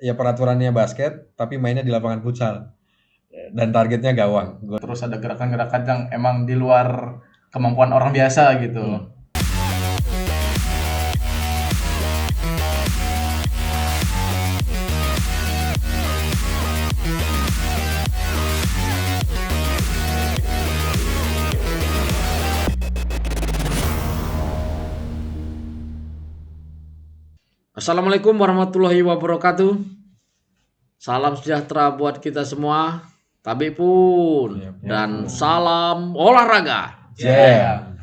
ya peraturannya basket tapi mainnya di lapangan futsal dan targetnya gawang. Terus ada gerakan-gerakan yang emang di luar kemampuan orang biasa gitu. Assalamualaikum warahmatullahi wabarakatuh. Salam sejahtera buat kita semua. Tabik pun dan salam olahraga. Yeah.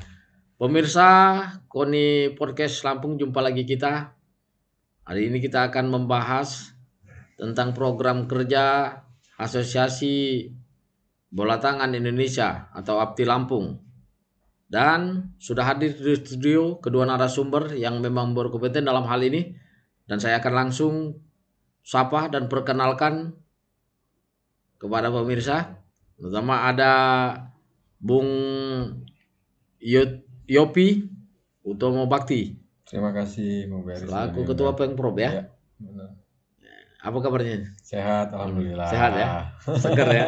Pemirsa Koni Podcast Lampung, jumpa lagi kita. Hari ini kita akan membahas tentang program kerja Asosiasi Bola Tangan Indonesia atau APTI Lampung. Dan sudah hadir di studio kedua narasumber yang memang berkompeten dalam hal ini. Dan saya akan langsung sapa dan perkenalkan kepada pemirsa. Pertama ada Bung Yopi Utomo Bakti. Terima kasih Bung Beri. Selaku Ketua Pengprov ya. Ya, benar. Apa kabarnya? Sehat, alhamdulillah. Sehat ya, segar ya.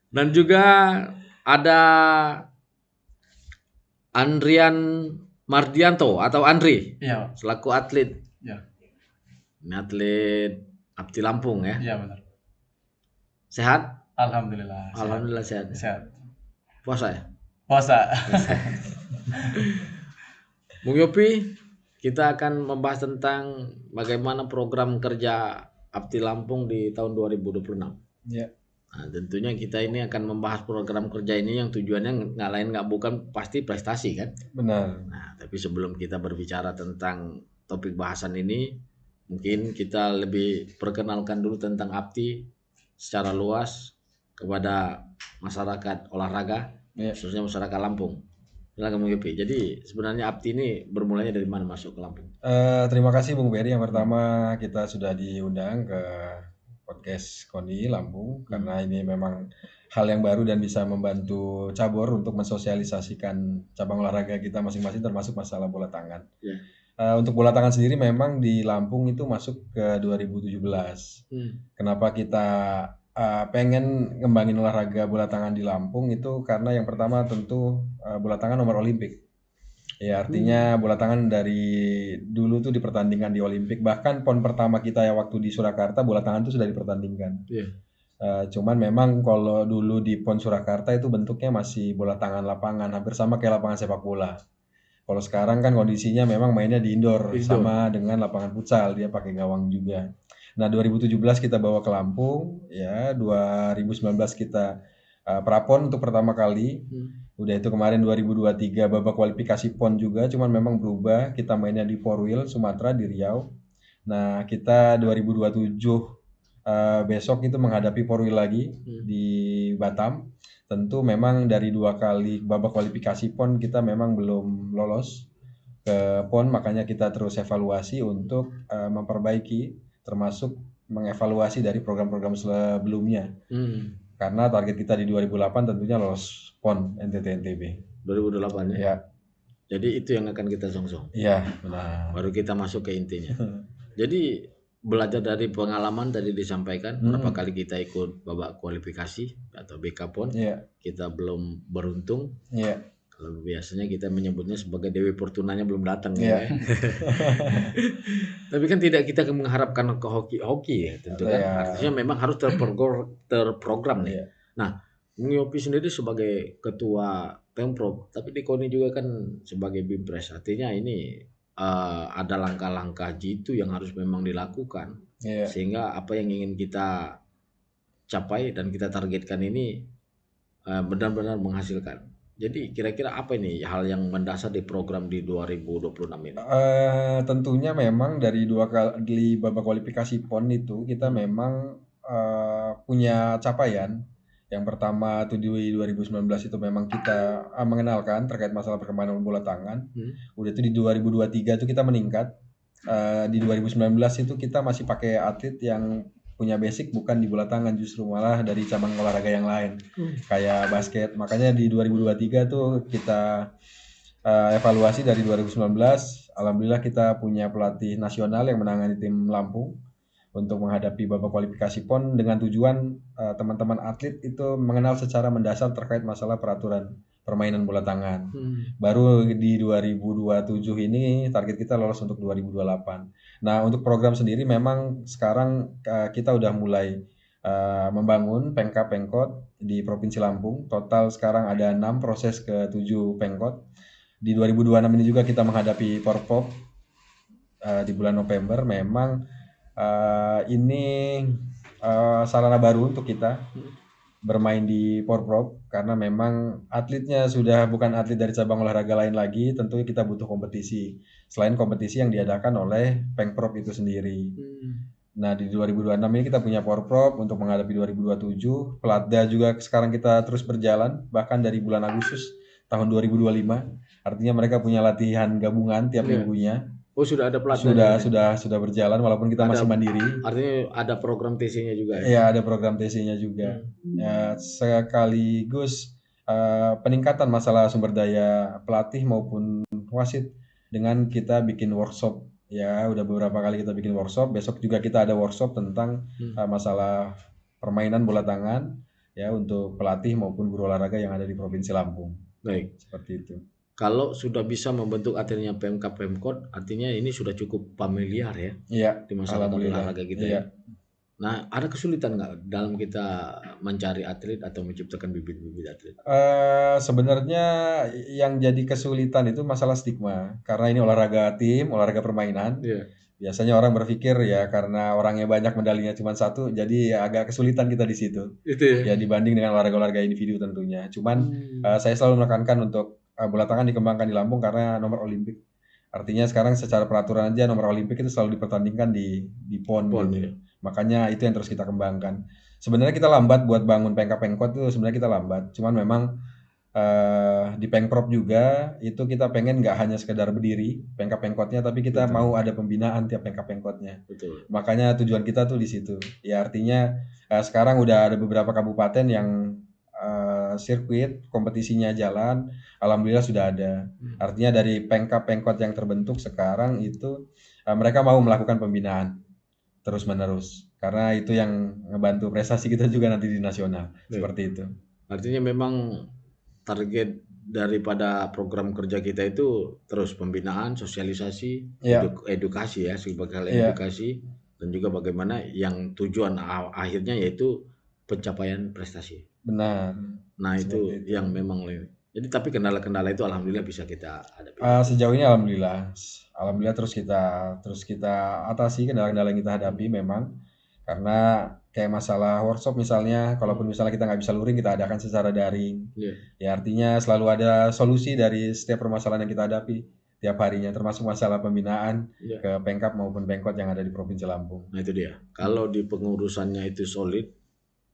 Dan juga ada Andrian Mardianto atau Andri, Iya, selaku atlet. ya, Ini atlet APTI Lampung ya. iya benar. Sehat? Alhamdulillah. sehat. Alhamdulillah sehat. Sehat. Puasa ya? Puasa. Bung Yopi, kita akan membahas tentang bagaimana program kerja APTI Lampung di tahun 2026. Ya. Nah, tentunya kita ini akan membahas program kerja ini yang tujuannya nggak lain nggak bukan pasti prestasi kan. Benar. Nah, tapi sebelum kita berbicara tentang topik bahasan ini, mungkin kita lebih perkenalkan dulu tentang APTI secara luas kepada masyarakat olahraga, Ya. khususnya masyarakat Lampung. Silakan Bung Yopi. Jadi sebenarnya APTI ini bermulanya dari mana masuk ke Lampung? Terima kasih Bung Beri. Yang pertama kita sudah diundang ke podcast Koni Lampung karena ini memang hal yang baru dan bisa membantu cabur untuk mensosialisasikan cabang olahraga kita masing-masing termasuk masalah bola tangan. Ya. Untuk bola tangan sendiri memang di Lampung itu masuk ke 2017. Kenapa kita pengen ngembangin olahraga bola tangan di Lampung itu karena yang pertama tentu bola tangan nomor Olimpik. Ya artinya bola tangan dari dulu tuh dipertandingkan di Olimpik, bahkan PON pertama kita ya waktu di Surakarta bola tangan tuh sudah dipertandingkan. Iya. Cuman memang kalau dulu di PON Surakarta itu bentuknya masih bola tangan lapangan, hampir sama kayak lapangan sepak bola. Kalau sekarang kan kondisinya memang mainnya di indoor. Sama dengan lapangan futsal, dia pakai gawang juga. Nah 2017 kita bawa ke Lampung, ya 2019 kita prapon untuk pertama kali. Udah itu kemarin 2023 babak kualifikasi PON juga, cuman memang berubah, kita mainnya di Four Wheel Sumatera di Riau. Nah kita 2027 besok itu menghadapi Four Wheel lagi di Batam. Tentu memang dari 2 kali babak kualifikasi PON kita memang belum lolos ke PON, makanya kita terus evaluasi untuk memperbaiki, termasuk mengevaluasi dari program-program sebelumnya. Karena target kita di 2008 tentunya lolos PON NTT NTB. 2008 ya. Ya. Jadi itu yang akan kita songsong. Iya, benar. Baru kita masuk ke intinya. Jadi belajar dari pengalaman tadi disampaikan, berapa kali kita ikut babak kualifikasi atau BK PON, kita belum beruntung. Iya. Kalau biasanya kita menyebutnya sebagai Dewi Fortunanya belum datang ya. Tapi kan tidak kita mengharapkan ke hoki ya, tentu kan. Artinya memang harus terprogram nih. Nah, Bung Yopi sendiri sebagai ketua Pemprov, tapi di KONI juga kan sebagai Bimpres. Artinya ini ada langkah-langkah jitu yang harus memang dilakukan. Sehingga apa yang ingin kita capai dan kita targetkan ini benar-benar menghasilkan. Jadi kira-kira apa ini hal yang mendasar di program di 2026 ini? Tentunya memang dari 2 kali babak kualifikasi PON itu kita memang punya capaian. Yang pertama itu di 2019 itu memang kita mengenalkan terkait masalah perkembangan bola tangan. Udah itu di 2023 itu kita meningkat. Di 2019 itu kita masih pakai atlet yang punya basic bukan di bola tangan, justru malah dari cabang olahraga yang lain kayak basket. Makanya di 2023 tuh kita evaluasi dari 2019 alhamdulillah kita punya pelatih nasional yang menangani tim Lampung untuk menghadapi babak kualifikasi PON dengan tujuan teman-teman atlet itu mengenal secara mendasar terkait masalah peraturan permainan bola tangan. Baru di 2027 ini target kita lolos untuk 2028. Nah, untuk program sendiri memang sekarang kita udah mulai membangun Pemkap-Pemkot di Provinsi Lampung. Total sekarang ada 6, proses ke 7 Pemkot. Di 2026 ini juga kita menghadapi Porprov di bulan November. Memang ini sarana baru untuk kita bermain di Porprov karena memang atletnya sudah bukan atlet dari cabang olahraga lain lagi. Tentu kita butuh kompetisi selain kompetisi yang diadakan oleh Pemprov itu sendiri. Nah, di 2026 ini kita punya Porprov untuk menghadapi 2027. Pelatda juga sekarang kita terus berjalan bahkan dari bulan Agustus tahun 2025. Artinya mereka punya latihan gabungan tiap minggunya. Oh, sudah ada pelatda. Sudah berjalan walaupun kita masih mandiri. Artinya ada program TC-nya juga ya? Iya, ada program TC-nya juga. Ya, sekaligus peningkatan masalah sumber daya pelatih maupun wasit dengan kita bikin workshop. Ya, udah beberapa kali kita bikin workshop. Besok juga kita ada workshop tentang masalah permainan bola tangan ya untuk pelatih maupun guru olahraga yang ada di Provinsi Lampung. Baik. Seperti itu. Kalau sudah bisa membentuk atletnya Pemkap-Pemkot, artinya ini sudah cukup familiar ya? Iya. Di masalah olahraga kita iya. ya. Nah, ada kesulitan nggak dalam kita mencari atlet atau menciptakan bibit-bibit atlet? Sebenarnya yang jadi kesulitan itu masalah stigma karena ini olahraga tim, olahraga permainan. Iya. Biasanya orang berpikir ya karena orangnya banyak medalinya cuma satu, jadi agak kesulitan kita di situ. Itu ya. Ya dibanding dengan olahraga-olahraga individu tentunya. Cuman saya selalu menekankan untuk bola tangan dikembangkan di Lampung karena nomor Olimpik. Artinya sekarang secara peraturan aja nomor Olimpik itu selalu dipertandingkan di PON gitu. Ya. Makanya itu yang terus kita kembangkan. Sebenarnya kita lambat buat bangun Pemkap-Pemkot itu sebenarnya kita lambat. Cuman memang di Pemprov juga itu kita pengen nggak hanya sekedar berdiri Pemkap-Pemkotnya, tapi kita mau ada pembinaan tiap Pemkap-Pemkotnya. Betul. Makanya tujuan kita tuh di situ. Ya artinya sekarang udah ada beberapa kabupaten yang sirkuit kompetisinya jalan, alhamdulillah sudah ada. Artinya dari Pemkap-Pemkot yang terbentuk sekarang itu mereka mau melakukan pembinaan terus menerus karena itu yang ngebantu prestasi kita juga nanti di nasional. Seperti itu. Artinya memang target daripada program kerja kita itu terus pembinaan, sosialisasi, edukasi ya, sebagai edukasi dan juga bagaimana yang tujuan akhirnya yaitu pencapaian prestasi. Benar. Nah, itu yang memang. Jadi tapi kendala-kendala itu alhamdulillah bisa kita hadapi. Sejauh ini alhamdulillah terus kita atasi kendala-kendala yang kita hadapi memang karena kayak masalah workshop misalnya, kalaupun misalnya kita nggak bisa luring kita adakan secara daring. Ya artinya selalu ada solusi dari setiap permasalahan yang kita hadapi tiap harinya, termasuk masalah pembinaan ke Pemkap maupun Pemkot yang ada di Provinsi Lampung. Nah itu dia. Kalau di pengurusannya itu solid,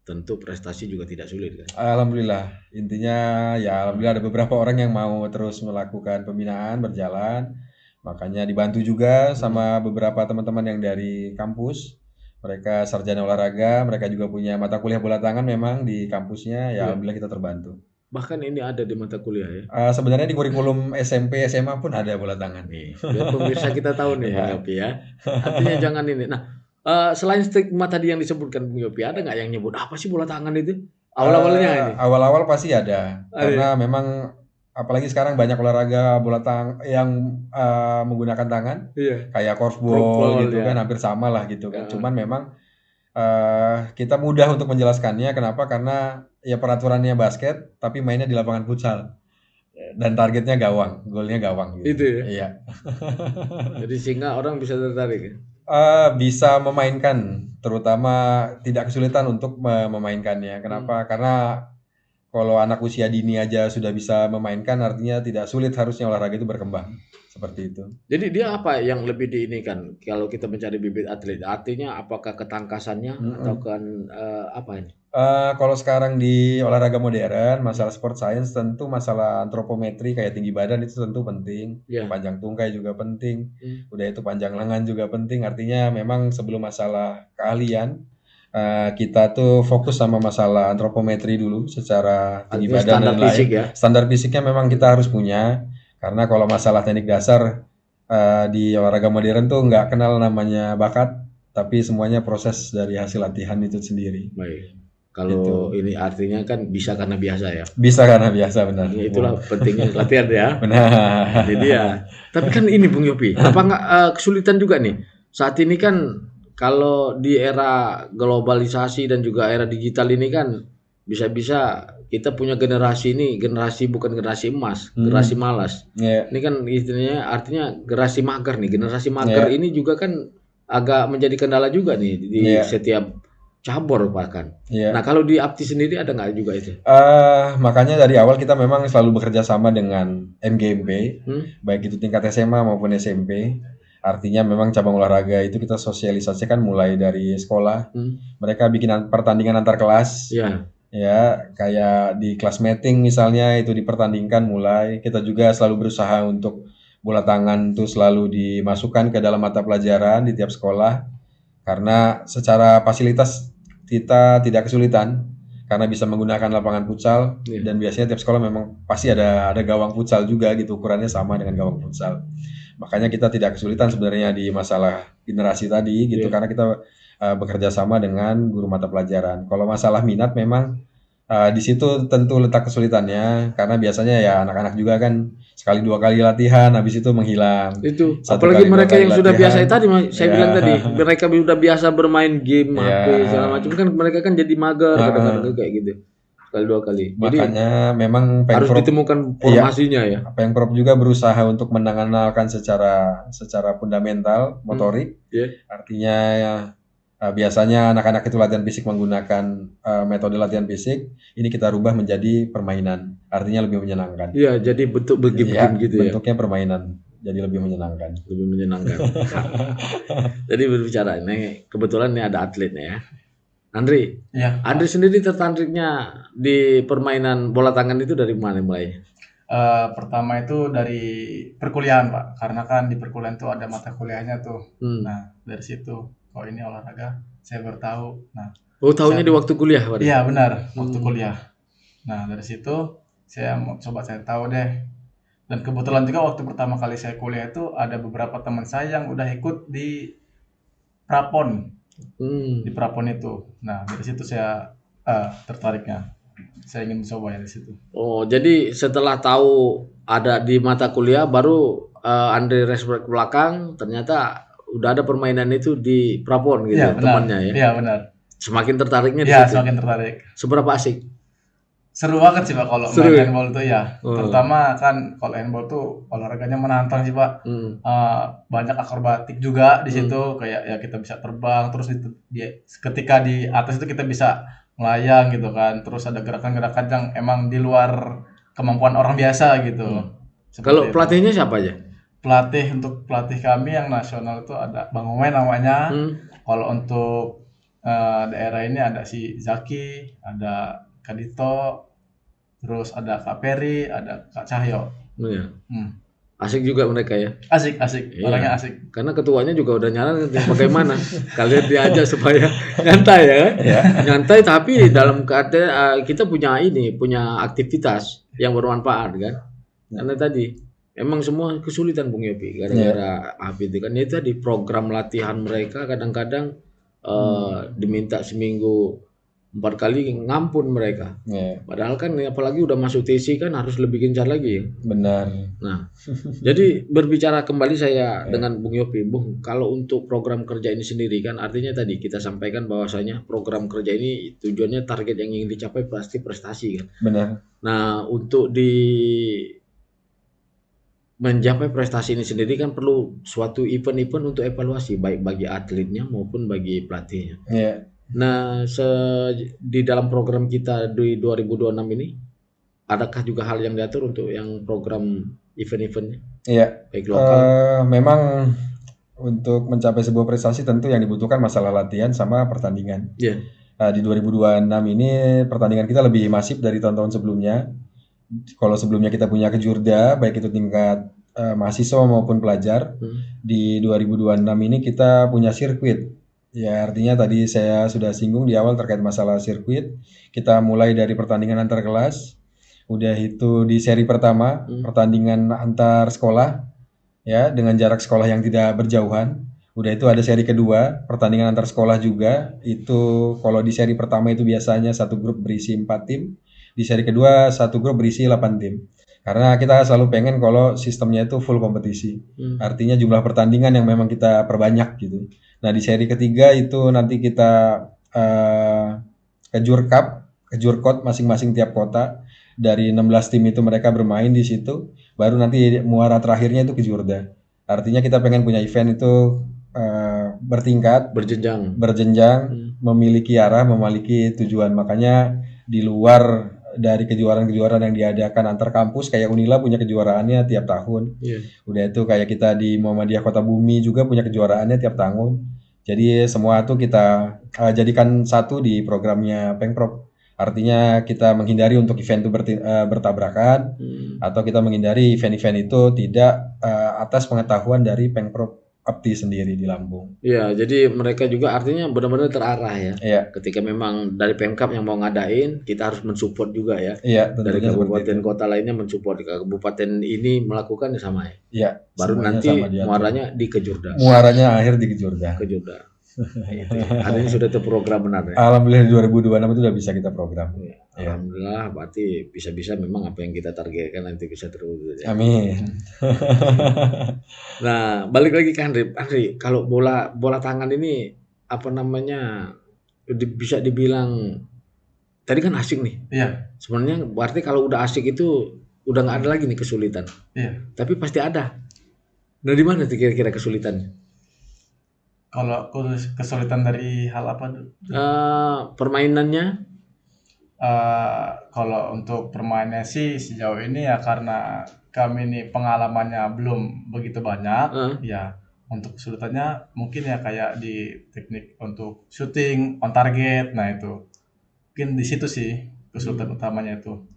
tentu prestasi juga tidak sulit kan? Alhamdulillah, intinya ya alhamdulillah ada beberapa orang yang mau terus melakukan pembinaan berjalan, makanya dibantu juga sama beberapa teman-teman yang dari kampus, mereka sarjana olahraga, mereka juga punya mata kuliah bola tangan memang di kampusnya, ya alhamdulillah kita terbantu. Bahkan ini ada di mata kuliah ya? Sebenarnya di kurikulum SMP, SMA pun ada bola tangan. Nih, biar pemirsa kita tahu nih Bung Yopi ya. Artinya jangan ini. Nah, selain stigma tadi yang disebutkan Bung Yopi, ada nggak yang nyebut apa sih bola tangan itu? Awal-awalnya ini? Awal-awal pasti ada. Karena memang apalagi sekarang banyak olahraga bola tangan yang menggunakan tangan. Kayak korfball gitu kan, hampir sama lah gitu kan. Cuman memang kita mudah untuk menjelaskannya. Kenapa? Karena ya peraturannya basket, tapi mainnya di lapangan futsal. Dan targetnya gawang, golnya gawang gitu. Itu ya? Iya. Jadi sehingga orang bisa tertarik ya? Bisa memainkan, terutama tidak kesulitan untuk memainkannya. Kenapa? Karena kalau anak usia dini aja sudah bisa memainkan, artinya tidak sulit harusnya olahraga itu berkembang. Seperti itu. Jadi dia apa yang lebih diinikan kalau kita mencari bibit atlet? Artinya apakah ketangkasannya atau kan apa ini? Kalau sekarang di olahraga modern, masalah sport science tentu masalah antropometri kayak tinggi badan itu tentu penting, panjang tungkai juga penting, udah itu panjang lengan juga penting. Artinya memang sebelum masalah keahlian, kita tuh fokus sama masalah antropometri dulu secara tinggi badan dan lain. Ya? Standar fisiknya memang kita harus punya, karena kalau masalah teknik dasar Di olahraga modern tuh nggak kenal namanya bakat, tapi semuanya proses dari hasil latihan itu sendiri. Baik. Kalau ini artinya kan bisa karena biasa ya. Bisa karena biasa, benar. Ya, itulah pentingnya latihan ya. Benar. Jadi ya. Tapi kan ini Bung Yopi, apa nggak kesulitan juga nih? Saat ini kan kalau di era globalisasi dan juga era digital ini kan bisa-bisa kita punya generasi ini generasi bukan generasi emas, generasi malas. Ya, Ini kan istilahnya artinya generasi mager nih. Generasi mager ini juga kan agak menjadi kendala juga nih di Iya. setiap cabur bahkan. ya. Nah kalau di Apti sendiri ada nggak juga itu? Makanya dari awal kita memang selalu bekerja sama dengan MGMP, baik itu tingkat SMA maupun SMP. Artinya memang cabang olahraga itu kita sosialisasikan mulai dari sekolah. Mereka bikin pertandingan antar kelas. Ya. Ya, kayak di kelas meeting misalnya itu dipertandingkan mulai. Kita juga selalu berusaha untuk bola tangan itu selalu dimasukkan ke dalam mata pelajaran di tiap sekolah. Karena secara fasilitas kita tidak kesulitan karena bisa menggunakan lapangan futsal dan biasanya tiap sekolah memang pasti ada gawang futsal juga gitu, ukurannya sama dengan gawang futsal. Makanya kita tidak kesulitan sebenarnya di masalah generasi tadi gitu karena kita bekerja sama dengan guru mata pelajaran. Kalau masalah minat memang di situ tentu letak kesulitannya karena biasanya ya anak-anak juga kan sekali 2 kali latihan habis itu menghilang. Itu Satu apalagi kali, 2 mereka kali yang sudah latihan. biasa tadi saya bilang tadi mereka sudah biasa bermain game HP segala macam kan mereka kan jadi mager kadang-kadang kayak gitu sekali 2 kali. Jadi Makanya memang harus Pemprov ditemukan formasinya ya. Pemprov juga berusaha untuk mengenalkan secara fundamental motorik. Artinya biasanya anak-anak itu latihan fisik menggunakan metode latihan fisik, ini kita rubah menjadi permainan, artinya lebih menyenangkan. Iya, jadi bentuk game-game gitu ya. Bentuknya permainan, jadi lebih menyenangkan. Lebih menyenangkan. Jadi berbicara ini kebetulan ini ada atletnya ya. Andri, Ya. Andri sendiri tertariknya di permainan bola tangan itu dari mana mulai? Pertama itu dari perkuliahan Pak, karena kan di perkuliahan tuh ada mata kuliahnya tuh. Nah dari situ, oh ini olahraga, saya baru tahu. Nah, tahunya di waktu kuliah, Pak? Iya benar, waktu kuliah. Nah dari situ saya mau coba saya tahu deh. Dan kebetulan juga waktu pertama kali saya kuliah itu ada beberapa teman saya yang udah ikut di prapon, di prapon itu. Nah dari situ saya tertariknya. Saya ingin mencoba ya di situ. Oh, jadi setelah tahu ada di mata kuliah baru Andre respect ke belakang ternyata udah ada permainan itu di prapon gitu Iya, temannya ya. Iya benar. Semakin tertariknya di Iya, situ. semakin tertarik. Seberapa asik? Seru banget sih Pak kalau main handball itu ya. Terutama kan kalau handball tuh olahraganya menantang sih Pak. Banyak akrobatik juga di situ kayak ya kita bisa terbang terus ketika di atas itu kita bisa melayang gitu kan. Terus ada gerakan-gerakan yang emang di luar kemampuan orang biasa gitu. Kalau pelatihnya siapa aja? Untuk pelatih kami yang nasional itu ada Bang Omen namanya. Kalau untuk daerah ini ada si Zaki, ada Kadito, terus ada Kak Peri, ada Kak Cahyo. Iya. Asik juga mereka ya. Asik, Iya. orangnya asik. Karena ketuanya juga udah nyaran bagaimana kalian diajak supaya nyantai ya kan? Nyantai tapi dalam keadaan kita punya aktivitas yang bermanfaat kan. Karena tadi emang semua kesulitan Bung Yopi gara-gara itu kan itu tadi program latihan mereka kadang-kadang diminta seminggu 4 kali ngampun mereka. Padahal kan apalagi udah masuk TC kan harus lebih gencar lagi ya. Benar. Nah, jadi berbicara kembali saya dengan Bung Yopi, Bung, kalau untuk program kerja ini sendiri kan artinya tadi kita sampaikan bahwasanya program kerja ini tujuannya target yang ingin dicapai pasti prestasi kan. Benar. Nah, untuk mencapai prestasi ini sendiri kan perlu suatu event-event untuk evaluasi baik bagi atletnya maupun bagi pelatihnya. Nah, di dalam program kita di 2026 ini, adakah juga hal yang diatur untuk yang program event-eventnya? Iya. Baik lokal. Memang untuk mencapai sebuah prestasi tentu yang dibutuhkan masalah latihan sama pertandingan. Di 2026 ini pertandingan kita lebih masif dari tahun-tahun sebelumnya. Kalau sebelumnya kita punya kejurda, baik itu tingkat mahasiswa maupun pelajar, di 2026 ini kita punya sirkuit. Ya, artinya tadi saya sudah singgung di awal terkait masalah sirkuit. Kita mulai dari pertandingan antar kelas, udah itu di seri pertama, pertandingan antar sekolah, ya, dengan jarak sekolah yang tidak berjauhan. Udah itu ada seri kedua, pertandingan antar sekolah juga. Itu kalau di seri pertama itu biasanya satu grup berisi 4 tim, di seri kedua satu grup berisi 8 tim. Karena kita selalu pengen kalau sistemnya itu full kompetisi. Artinya jumlah pertandingan yang memang kita perbanyak gitu. Nah, di seri ketiga itu nanti kita ke Jurkot masing-masing tiap kota. Dari 16 tim itu mereka bermain di situ, baru nanti muara terakhirnya itu ke Jurda. Artinya kita pengen punya event itu bertingkat, berjenjang, memiliki arah, memiliki tujuan. Makanya di luar dari kejuaraan-kejuaraan yang diadakan antar kampus, kayak Unila punya kejuaraannya tiap tahun. Udah itu kayak kita di Muhammadiyah Kota Bumi juga punya kejuaraannya tiap tahun. Jadi semua itu kita jadikan satu di programnya Pengprov. Artinya kita menghindari untuk event itu bertabrakan, atau kita menghindari event-event itu tidak atas pengetahuan dari Pengprov Apti sendiri di Lampung. Iya, jadi mereka juga artinya benar-benar terarah ya. Iya. Ketika memang dari Pemkab yang mau ngadain, kita harus mensupport juga ya. Iya, dari kabupaten kota lainnya mensupport. Kabupaten ini melakukan sama ya. Iya. Baru nanti muaranya di Kejurda. Muaranya akhir di Kejurda. Gitu ya. Artinya sudah terprogram benar ya. Alhamdulillah 2026 itu sudah bisa kita program. Ya. Alhamdulillah, berarti bisa-bisa memang apa yang kita targetkan nanti bisa terwujud ya. Amin. Nah, balik lagi ke Andri, kalau bola tangan ini apa namanya bisa dibilang tadi kan asik nih. Iya. Sebenarnya berarti kalau udah asik itu udah nggak ada lagi nih kesulitan. Iya. Tapi pasti ada. Nah, di mana tuh kira-kira kesulitannya? Kalau kesulitan dari hal apa? Permainannya? Kalau untuk permainannya sih sejauh ini ya karena kami ini pengalamannya belum begitu banyak, ya untuk kesulitannya mungkin ya kayak di teknik untuk shooting on target, nah itu mungkin di situ sih kesulitan utamanya itu.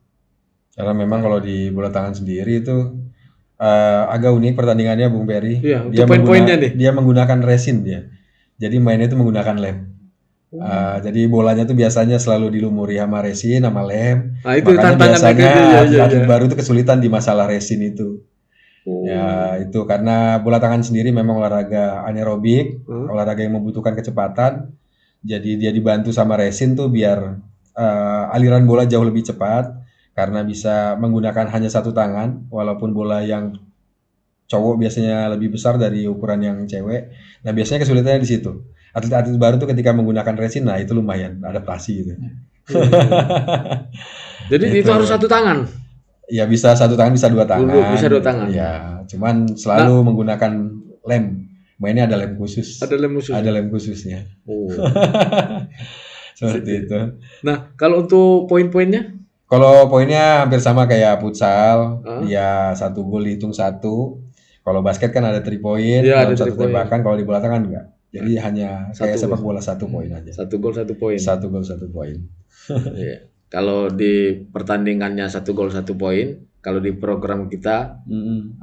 Karena memang kalau di bola tangan sendiri itu agak unik pertandingannya Bung Peri. Iya, dia menggunakan resin dia. Jadi mainnya itu menggunakan lem. Jadi bolanya tuh biasanya selalu dilumuri sama resin, sama lem. Nah, itu makanya biasanya atlet ya. baru itu kesulitan di masalah resin itu. Ya itu karena bola tangan sendiri memang olahraga anaerobik, olahraga yang membutuhkan kecepatan. Jadi dia dibantu sama resin tuh biar aliran bola jauh lebih cepat. Karena bisa menggunakan hanya satu tangan, walaupun bola yang cowok biasanya lebih besar dari ukuran yang cewek. Nah, biasanya kesulitannya di situ. Atlet-atlet baru tuh ketika menggunakan resin, nah itu lumayan adaptasi gitu. Jadi itu harus satu tangan? Ya bisa satu tangan, bisa dua tangan. Bisa dua tangan? Ya, cuman selalu menggunakan lem. Mainnya ada lem khusus. Ada lem khusus? Ada lem khususnya. Seperti itu. Nah, kalau untuk poin-poinnya? Kalau poinnya hampir sama kayak futsal, ya 1 gol dihitung 1. Kalau basket kan ada 3 poin, dalam 1 tembakan. Kalau di bola tangan enggak. Jadi hanya kayak sepak bola 1 poin aja. 1 gol 1 poin. 1 gol 1 poin. Iya. Kalau di pertandingannya 1 gol 1 poin, kalau di program kita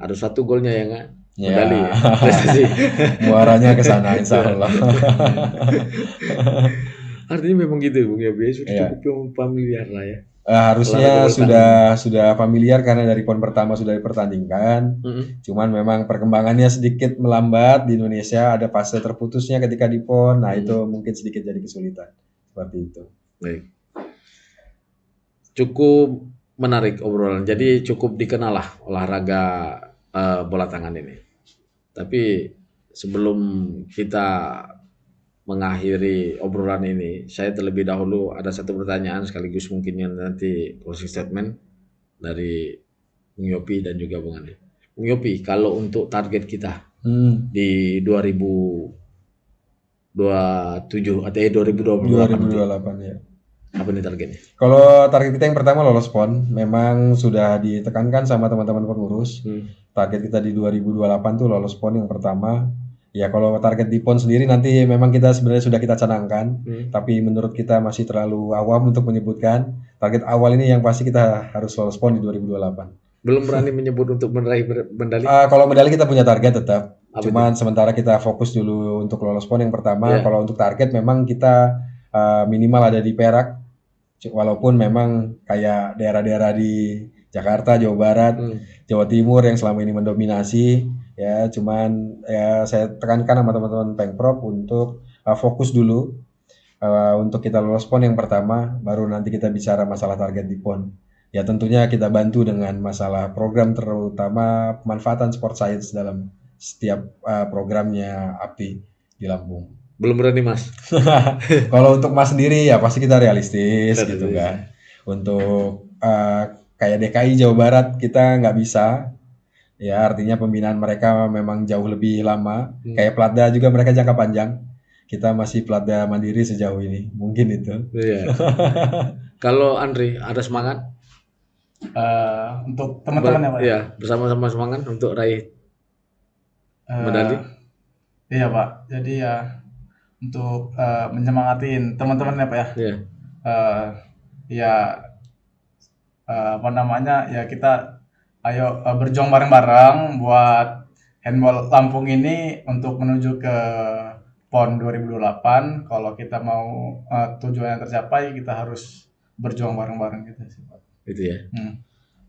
harus 1 golnya ya nggak? Medali. Ya. Prestasi. Muaranya ke sana insyaallah. Artinya memang gitu Bung ya, sudah cukup familiar lah ya. Harusnya sudah familiar karena dari PON pertama sudah dipertandingkan. Cuman memang perkembangannya sedikit melambat di Indonesia, ada fase terputusnya ketika di PON. Nah, itu mungkin sedikit jadi kesulitan. Seperti itu. Baik. Cukup menarik obrolan. Jadi cukup dikenal lah olahraga bola tangan ini. Tapi sebelum kita mengakhiri obrolan ini, saya terlebih dahulu ada satu pertanyaan sekaligus mungkin yang nanti closing statement dari Bung Yopi dan juga Bung Andi. Bung Yopi, kalau untuk target kita di 2027 atau 2028 ya. Apa nih targetnya? Kalau target kita yang pertama lolos PON, memang sudah ditekankan sama teman-teman pengurus. Target kita di 2028 tuh lolos PON yang pertama. Ya kalau target di PON sendiri nanti memang kita sebenarnya sudah kita canangkan, tapi menurut kita masih terlalu awam untuk menyebutkan. Target awal ini yang pasti kita harus lolos PON di 2028. Belum berani menyebut untuk meraih medali? Kalau medali kita punya target tetap. Cuman sementara kita fokus dulu untuk lolos PON yang pertama. Kalau untuk target memang kita minimal ada di Perak. Walaupun memang kayak daerah-daerah di Jakarta, Jawa Barat, Jawa Timur yang selama ini mendominasi, Ya, cuman ya saya tekankan sama teman-teman Pengprov untuk fokus dulu untuk kita lolos PON yang pertama, baru nanti kita bicara masalah target di PON. Ya tentunya kita bantu dengan masalah program terutama pemanfaatan sport science dalam setiap programnya API di Lampung. Belum berani Mas. Kalau untuk Mas sendiri ya pasti kita realistis gitu kan. Untuk kayak DKI Jawa Barat kita nggak bisa. Ya artinya pembinaan mereka memang jauh lebih lama. Kayak Platda juga mereka jangka panjang. Kita masih Platda mandiri sejauh ini. Mungkin itu. Iya. Kalau Andri ada semangat? Untuk teman-teman ya Pak? Iya, bersama-sama semangat untuk raih medali. Iya Pak. Jadi ya untuk menyemangatin teman-teman ya Pak ya. Iya. Ya apa namanya ya kita ayo berjuang bareng-bareng buat handball Lampung ini untuk menuju ke PON 2028. Kalau kita mau tujuan yang tercapai kita harus berjuang bareng-bareng gitu sih Pak. Itu ya.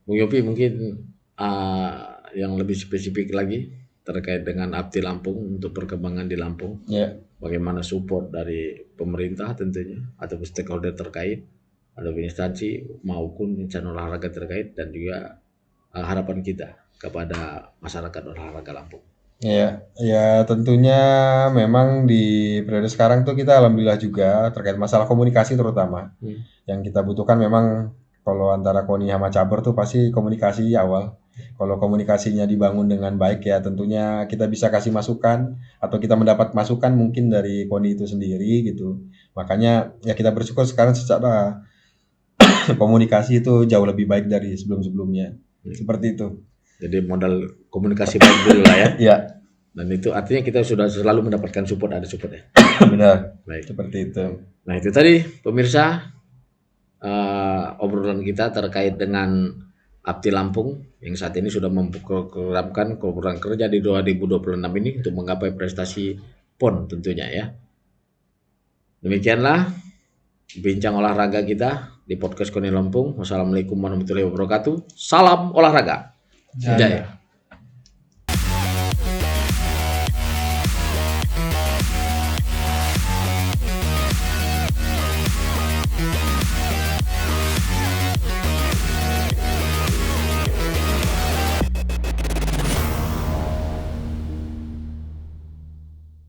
Bung Yopi mungkin yang lebih spesifik lagi terkait dengan APTI Lampung untuk perkembangan di Lampung. Bagaimana support dari pemerintah tentunya atau stakeholder terkait, ada instansi maupun insan olahraga terkait, dan juga harapan kita kepada masyarakat olahraga Lampung. Ya tentunya memang di periode sekarang tuh kita alhamdulillah juga terkait masalah komunikasi terutama. Yang kita butuhkan memang kalau antara KONI sama cabur tuh pasti komunikasi awal. Kalau komunikasinya dibangun dengan baik ya tentunya kita bisa kasih masukan atau kita mendapat masukan mungkin dari KONI itu sendiri gitu. Makanya ya kita bersyukur sekarang secara komunikasi itu jauh lebih baik dari sebelum-sebelumnya. Seperti itu. Jadi modal komunikasi baik dulu lah ya. Iya. Dan itu artinya kita sudah selalu mendapatkan support, ada support ya. Benar. Baik. Seperti itu. Nah itu tadi pemirsa obrolan kita terkait dengan APTI Lampung yang saat ini sudah memprogramkan program kerja di 2026 ini untuk menggapai prestasi PON tentunya ya. Demikianlah bincang olahraga kita di podcast KONI Lampung. Wassalamualaikum warahmatullahi wabarakatuh. Salam olahraga. Jaya.